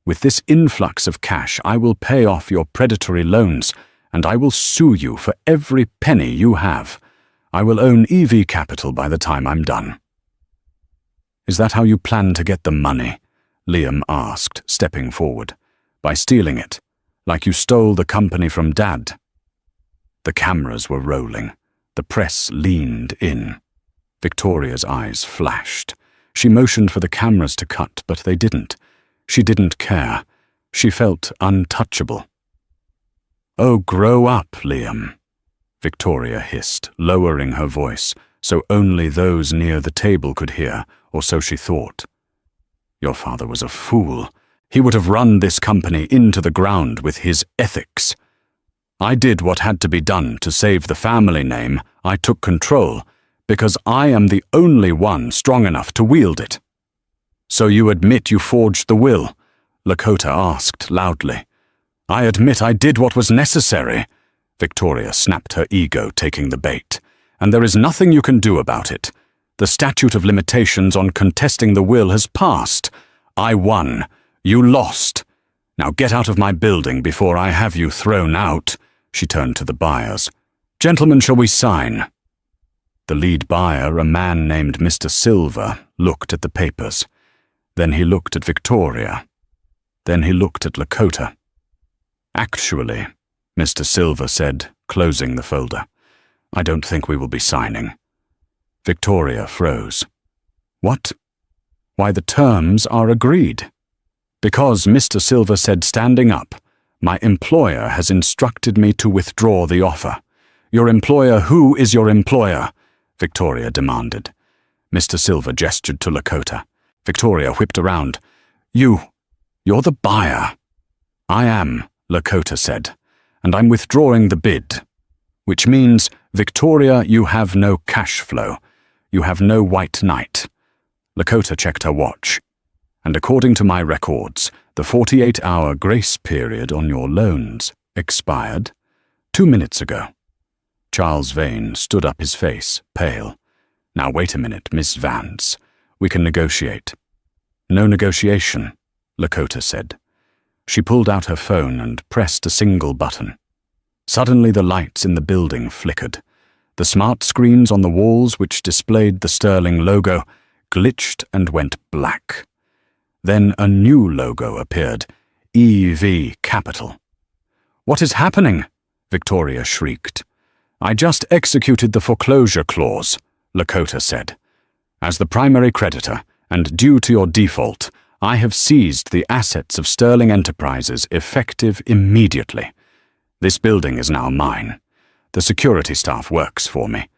With this influx of cash, I will pay off your predatory loans, and I will sue you for every penny you have. I will own EV Capital by the time I'm done. Is that how you plan to get the money? Liam asked, stepping forward. By stealing it, like you stole the company from Dad. The cameras were rolling. The press leaned in. Victoria's eyes flashed. She motioned for the cameras to cut, but they didn't. She didn't care. She felt untouchable. Oh, grow up, Liam, Victoria hissed, lowering her voice, so only those near the table could hear, or so she thought. Your father was a fool. He would have run this company into the ground with his ethics. I did what had to be done to save the family name. I took control, because I am the only one strong enough to wield it. So you admit you forged the will? Lakota asked loudly. I admit I did what was necessary. Victoria snapped, her ego taking the bait. And there is nothing you can do about it. The statute of limitations on contesting the will has passed. I won. You lost. Now get out of my building before I have you thrown out. She turned to the buyers. Gentlemen, shall we sign? The lead buyer, a man named Mr. Silver, looked at the papers. Then he looked at Victoria. Then he looked at Lakota. Actually, Mr. Silver said, closing the folder, I don't think we will be signing. Victoria froze. What? Why, the terms are agreed. Because Mr. Silver said, standing up, my employer has instructed me to withdraw the offer. Your employer, who is your employer? Victoria demanded. Mr. Silver gestured to Lakota. Victoria whipped around. You're the buyer. I am, Lakota said, and I'm withdrawing the bid. Which means, Victoria, you have no cash flow. You have no white knight. Lakota checked her watch. And according to my records, the 48-hour grace period on your loans expired 2 minutes ago. Charles Vane stood up, his face pale. Now wait a minute, Miss Vance. We can negotiate. No negotiation, Lakota said. She pulled out her phone and pressed a single button. Suddenly the lights in the building flickered. The smart screens on the walls which displayed the Sterling logo glitched and went black. Then a new logo appeared, EV Capital. What is happening? Victoria shrieked. I just executed the foreclosure clause, Lakota said. As the primary creditor, and due to your default, I have seized the assets of Sterling Enterprises effective immediately. This building is now mine. The security staff works for me.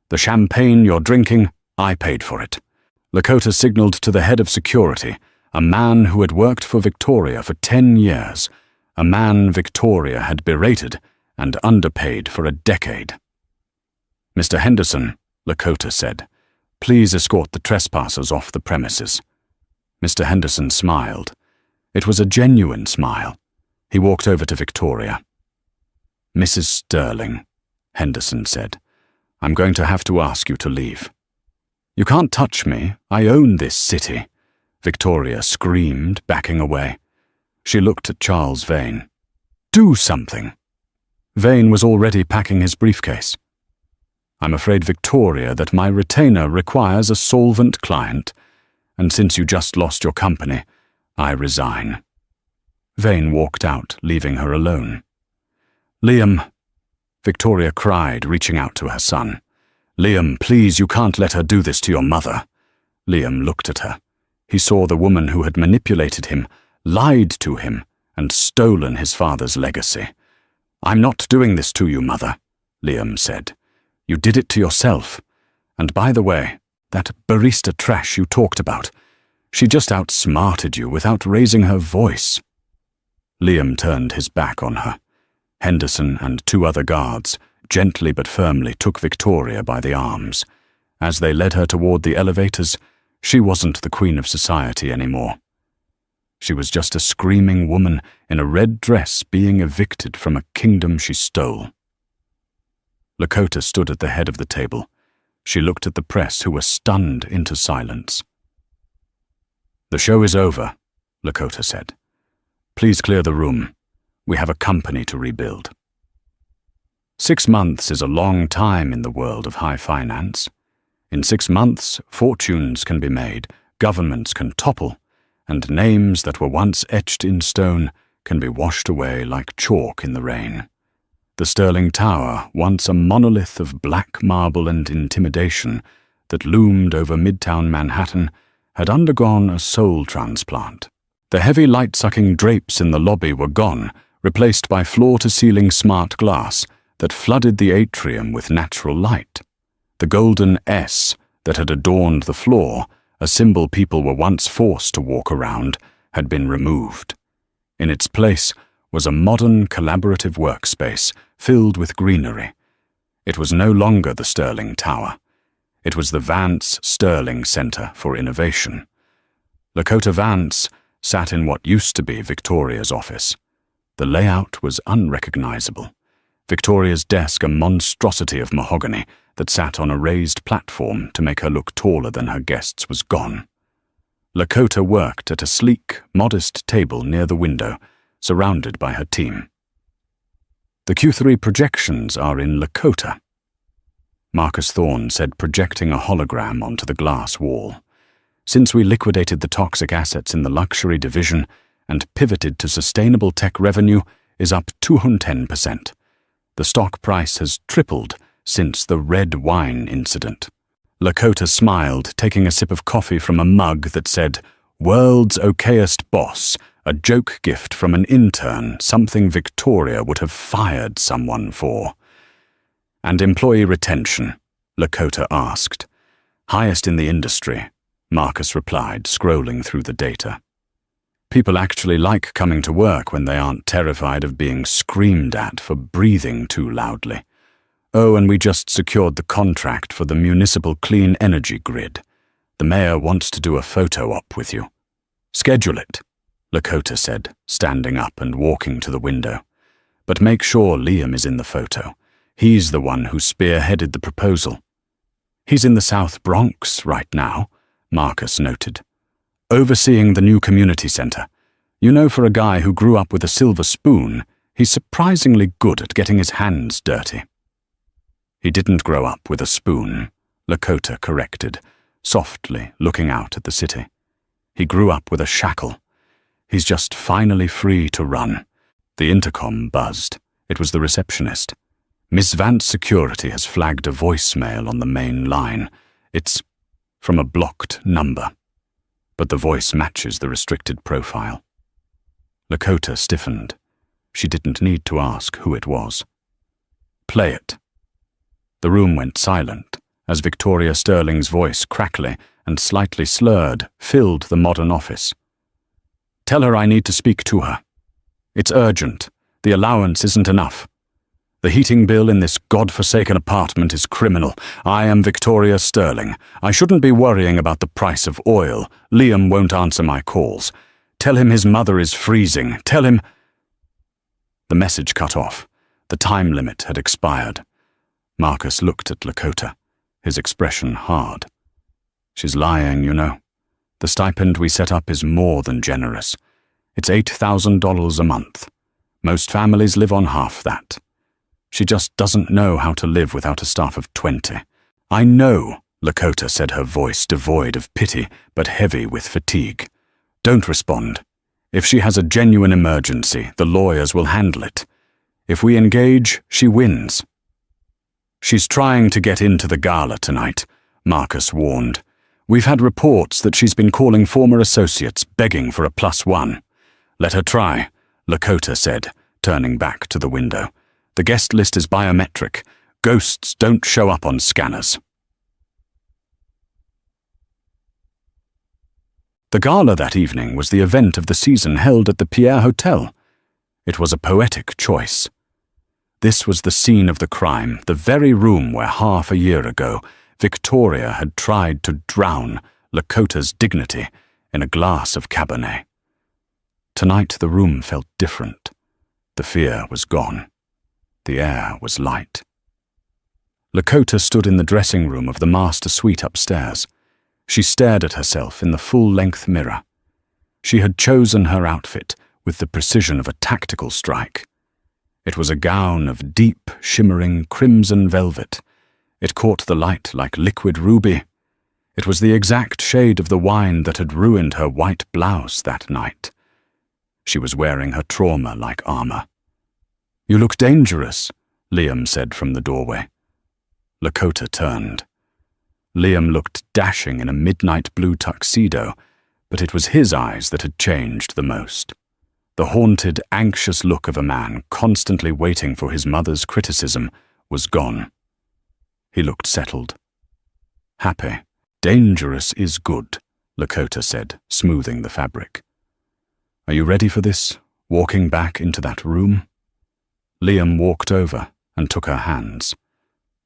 The champagne you're drinking, I paid for it. Lakota signaled to the head of security, a man who had worked for Victoria for 10 years, a man Victoria had berated and underpaid for a decade. Mr. Henderson, Lakota said, please escort the trespassers off the premises. Mr. Henderson smiled. It was a genuine smile. He walked over to Victoria. Mrs. Sterling, Henderson said, I'm going to have to ask you to leave. You can't touch me. I own this city. Victoria screamed, backing away. She looked at Charles Vane. Do something. Vane was already packing his briefcase. I'm afraid, Victoria, that my retainer requires a solvent client, and since you just lost your company, I resign. Vane walked out, leaving her alone. Liam, Victoria cried, reaching out to her son. Liam, please, you can't let her do this to your mother. Liam looked at her. He saw the woman who had manipulated him, lied to him, and stolen his father's legacy. I'm not doing this to you, Mother, Liam said. You did it to yourself. And by the way, that barista trash you talked about, she just outsmarted you without raising her voice. Liam turned his back on her. Henderson and 2 other guards gently but firmly took Victoria by the arms. As they led her toward the elevators, she wasn't the queen of society anymore. She was just a screaming woman in a red dress being evicted from a kingdom she stole. Lakota stood at the head of the table. She looked at the press, who were stunned into silence. The show is over, Lakota said. Please clear the room. We have a company to rebuild. 6 months is a long time in the world of high finance. In 6 months, fortunes can be made, governments can topple, and names that were once etched in stone can be washed away like chalk in the rain. The Sterling Tower, once a monolith of black marble and intimidation that loomed over Midtown Manhattan, had undergone a soul transplant. The heavy light-sucking drapes in the lobby were gone, replaced by floor-to-ceiling smart glass that flooded the atrium with natural light. The golden S that had adorned the floor, a symbol people were once forced to walk around, had been removed. In its place was a modern collaborative workspace filled with greenery. It was no longer the Sterling Tower. It was the Vance Sterling Center for Innovation. Lakota Vance sat in what used to be Victoria's office. The layout was unrecognizable. Victoria's desk, a monstrosity of mahogany that sat on a raised platform to make her look taller than her guests, was gone. Lakota worked at a sleek, modest table near the window, surrounded by her team. The Q3 projections are in Lakota, Marcus Thorne said, projecting a hologram onto the glass wall. Since we liquidated the toxic assets in the luxury division and pivoted to sustainable tech revenue, is up 210%. The stock price has tripled since the red wine incident. Lakota smiled, taking a sip of coffee from a mug that said, "World's okayest boss, a joke gift from an intern, something Victoria would have fired someone for." "And employee retention?" Lakota asked. "Highest in the industry," Marcus replied, scrolling through the data. "People actually like coming to work when they aren't terrified of being screamed at for breathing too loudly. Oh, and we just secured the contract for the municipal clean energy grid. The mayor wants to do a photo op with you." "Schedule it," Lakota said, standing up and walking to the window. "But make sure Liam is in the photo. He's the one who spearheaded the proposal." "He's in the South Bronx right now," Marcus noted, "overseeing the new community center. You know, for a guy who grew up with a silver spoon, he's surprisingly good at getting his hands dirty." "He didn't grow up with a spoon," Lakota corrected, softly looking out at the city. "He grew up with a shackle. He's just finally free to run." The intercom buzzed. It was the receptionist. "Miss Vance Security has flagged a voicemail on the main line. It's from a blocked number, but the voice matches the restricted profile." Lakota stiffened. She didn't need to ask who it was. "Play it." The room went silent as Victoria Sterling's voice, crackly and slightly slurred, filled the modern office. "Tell her I need to speak to her. It's urgent. The allowance isn't enough. The heating bill in this godforsaken apartment is criminal. I am Victoria Sterling. I shouldn't be worrying about the price of oil. Liam won't answer my calls. Tell him his mother is freezing. Tell him—" The message cut off. The time limit had expired. Marcus looked at Lakota, his expression hard. "She's lying, you know. The stipend we set up is more than generous. It's $8,000 a month. Most families live on half that. She just doesn't know how to live without a staff of 20. "I know," Lakota said, her voice devoid of pity but heavy with fatigue. "Don't respond. If she has a genuine emergency, the lawyers will handle it. If we engage, she wins." "She's trying to get into the gala tonight," Marcus warned. "We've had reports that she's been calling former associates, begging for a +1. "Let her try," Lakota said, turning back to the window. "The guest list is biometric. Ghosts don't show up on scanners." The gala that evening was the event of the season held at the Pierre Hotel. It was a poetic choice. This was the scene of the crime, the very room where half a year ago Victoria had tried to drown Lakota's dignity in a glass of Cabernet. Tonight the room felt different. The fear was gone. The air was light. Lakota stood in the dressing room of the master suite upstairs. She stared at herself in the full-length mirror. She had chosen her outfit with the precision of a tactical strike. It was a gown of deep, shimmering crimson velvet. It caught the light like liquid ruby. It was the exact shade of the wine that had ruined her white blouse that night. She was wearing her trauma like armor. "You look dangerous," Liam said from the doorway. Lakota turned. Liam looked dashing in a midnight blue tuxedo, but it was his eyes that had changed the most. The haunted, anxious look of a man constantly waiting for his mother's criticism was gone. He looked settled. "Happy. Dangerous is good," Lakota said, smoothing the fabric. "Are you ready for this, walking back into that room?" Liam walked over and took her hands.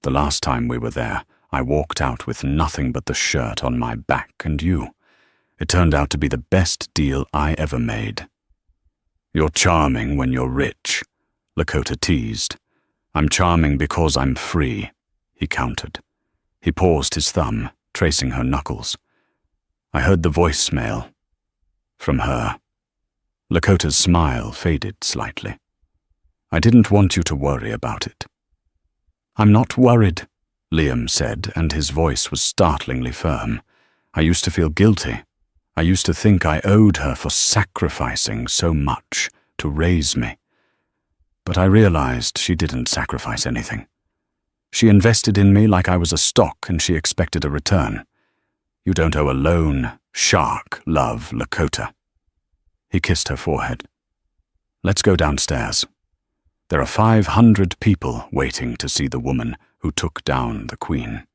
"The last time we were there, I walked out with nothing but the shirt on my back and you. It turned out to be the best deal I ever made." "You're charming when you're rich," Lakota teased. "I'm charming because I'm free," he countered. He paused his thumb, tracing her knuckles. "I heard the voicemail. From her." Lakota's smile faded slightly. "I didn't want you to worry about it." "I'm not worried," Liam said, and his voice was startlingly firm. "I used to feel guilty. I used to think I owed her for sacrificing so much to raise me. But I realized she didn't sacrifice anything. She invested in me like I was a stock, and she expected a return. You don't owe a lone shark love, Lakota. He kissed her forehead. Let's go downstairs. There are 500 people waiting to see the woman who took down the Queen.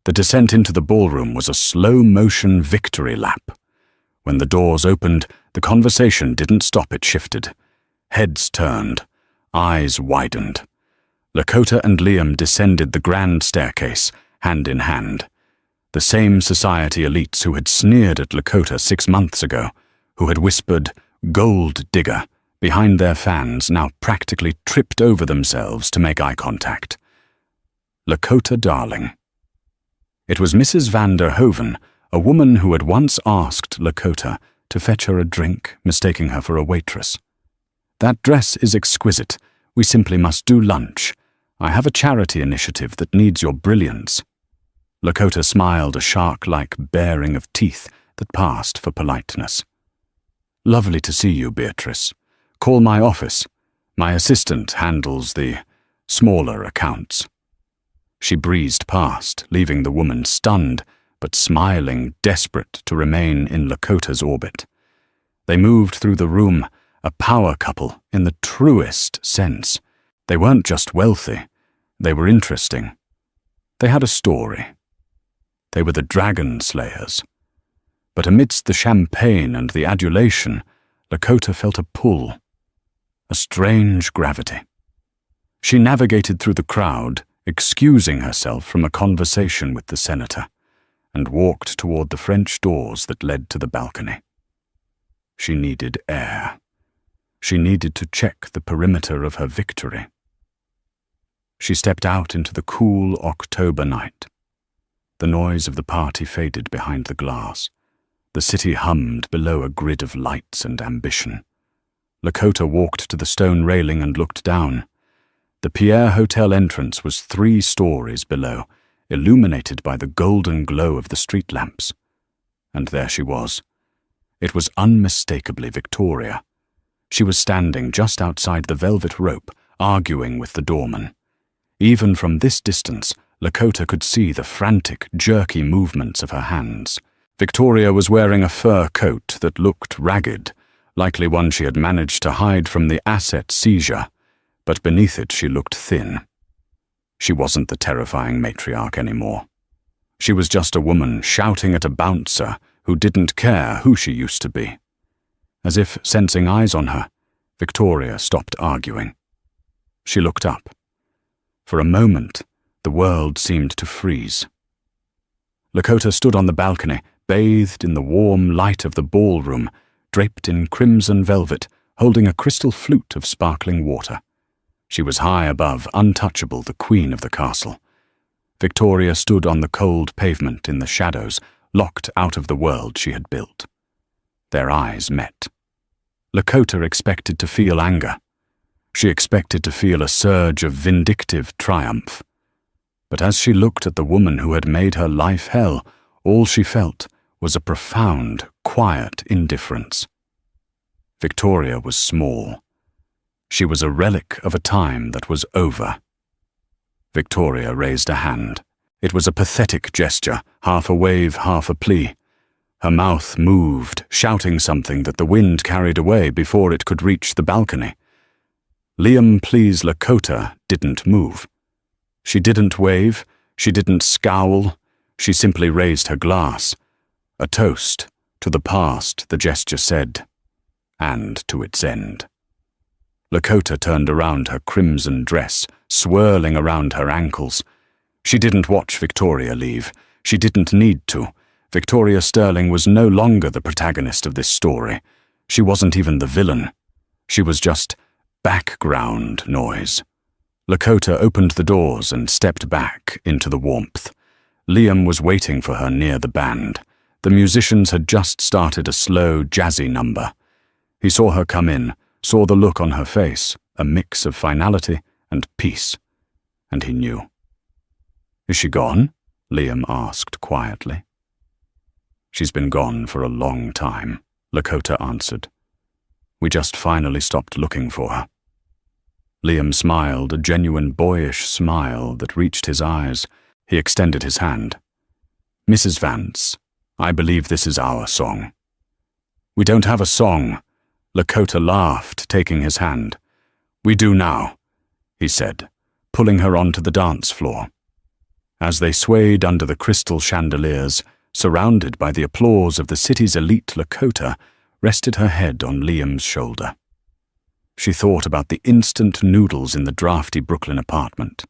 The descent into the ballroom was a slow-motion victory lap. When the doors opened, the conversation didn't stop, it shifted. Heads turned, eyes widened. Lakota and Liam descended the grand staircase, hand in hand. The same society elites who had sneered at Lakota 6 months ago, who had whispered, "Gold digger," behind their fans, now practically tripped over themselves to make eye contact. Lakota darling. It was Mrs. van der Hoven, a woman who had once asked Lakota to fetch her a drink, mistaking her for a waitress. "That dress is exquisite. We simply must do lunch. I have a charity initiative that needs your brilliance." Lakota smiled, a shark-like baring of teeth that passed for politeness. "Lovely to see you, Beatrice. Call my office. My assistant handles the smaller accounts." She breezed past, leaving the woman stunned, but smiling, desperate to remain in Lakota's orbit. They moved through the room, a power couple in the truest sense. They weren't just wealthy, they were interesting. They had a story. They were the dragon slayers. But amidst the champagne and the adulation, Lakota felt a pull, a strange gravity. She navigated through the crowd, excusing herself from a conversation with the senator, and walked toward the French doors that led to the balcony. She needed air. She needed to check the perimeter of her victory. She stepped out into the cool October night. The noise of the party faded behind the glass. The city hummed below a grid of lights and ambition. Lakota walked to the stone railing and looked down. The Pierre Hotel entrance was 3 stories below, illuminated by the golden glow of the street lamps. And there she was. It was unmistakably Victoria. She was standing just outside the velvet rope, arguing with the doorman. Even from this distance, Lakota could see the frantic, jerky movements of her hands. Victoria was wearing a fur coat that looked ragged, likely one she had managed to hide from the asset seizure, but beneath it she looked thin. She wasn't the terrifying matriarch anymore. She was just a woman shouting at a bouncer who didn't care who she used to be. As if sensing eyes on her, Victoria stopped arguing. She looked up. For a moment, the world seemed to freeze. Lakota stood on the balcony, bathed in the warm light of the ballroom, draped in crimson velvet, holding a crystal flute of sparkling water. She was high above, untouchable, the queen of the castle. Victoria stood on the cold pavement in the shadows, locked out of the world she had built. Their eyes met. Lakota expected to feel anger. She expected to feel a surge of vindictive triumph. But as she looked at the woman who had made her life hell, all she felt was a profound, quiet indifference. Victoria was small. She was a relic of a time that was over. Victoria raised a hand. It was a pathetic gesture, half a wave, half a plea. Her mouth moved, shouting something that the wind carried away before it could reach the balcony. Liam Please Lakota didn't move. She didn't wave, she didn't scowl, she simply raised her glass. A toast to the past, the gesture said, and to its end. Lakota turned around her crimson dress, swirling around her ankles. She didn't watch Victoria leave. She didn't need to. Victoria Sterling was no longer the protagonist of this story. She wasn't even the villain. She was just background noise. Lakota opened the doors and stepped back into the warmth. Liam was waiting for her near the band. The musicians had just started a slow, jazzy number. He saw her come in, saw the look on her face, a mix of finality and peace, and he knew. "Is she gone?" Liam asked quietly. "She's been gone for a long time," Lakota answered. We just finally stopped looking for her." Liam smiled, a genuine boyish smile that reached his eyes. He extended his hand. "Mrs. Vance, I believe this is our song." "We don't have a song," Lakota laughed, taking his hand. "We do now," he said, pulling her onto the dance floor. As they swayed under the crystal chandeliers, surrounded by the applause of the city's elite, Lakota rested her head on Liam's shoulder. She thought about the instant noodles in the drafty Brooklyn apartment.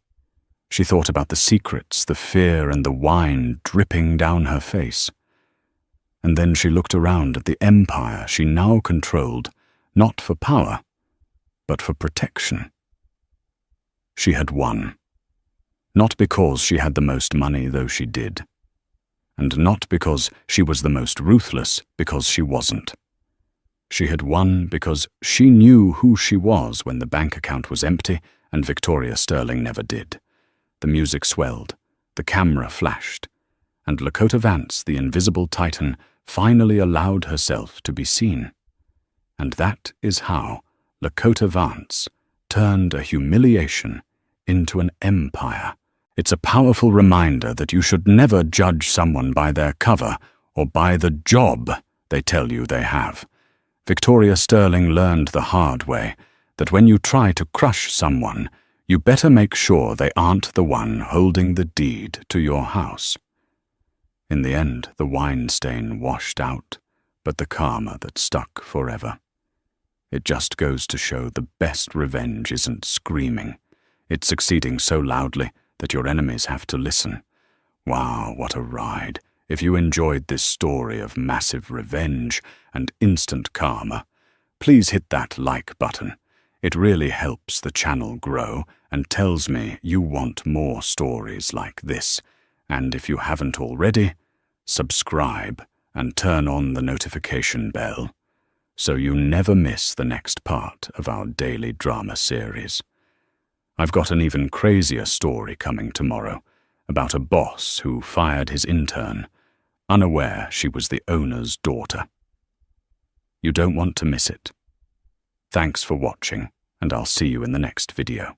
She thought about the secrets, the fear, and the wine dripping down her face. And then she looked around at the empire she now controlled, not for power, but for protection. She had won. Not because she had the most money, though she did. And not because she was the most ruthless, because she wasn't. She had won because she knew who she was when the bank account was empty and Victoria Sterling never did. The music swelled, the camera flashed, and Lakota Vance, the invisible titan, finally allowed herself to be seen. And that is how Lakota Vance turned a humiliation into an empire. It's a powerful reminder that you should never judge someone by their cover or by the job they tell you they have. Victoria Sterling learned the hard way that when you try to crush someone, you better make sure they aren't the one holding the deed to your house. In the end, the wine stain washed out, but the karma that stuck forever. It just goes to show the best revenge isn't screaming. It's succeeding so loudly that your enemies have to listen. Wow, what a ride. If you enjoyed this story of massive revenge and instant karma, please hit that like button. It really helps the channel grow and tells me you want more stories like this. And if you haven't already, subscribe and turn on the notification bell so you never miss the next part of our daily drama series. I've got an even crazier story coming tomorrow about a boss who fired his intern, unaware she was the owner's daughter. You don't want to miss it. Thanks for watching, and I'll see you in the next video.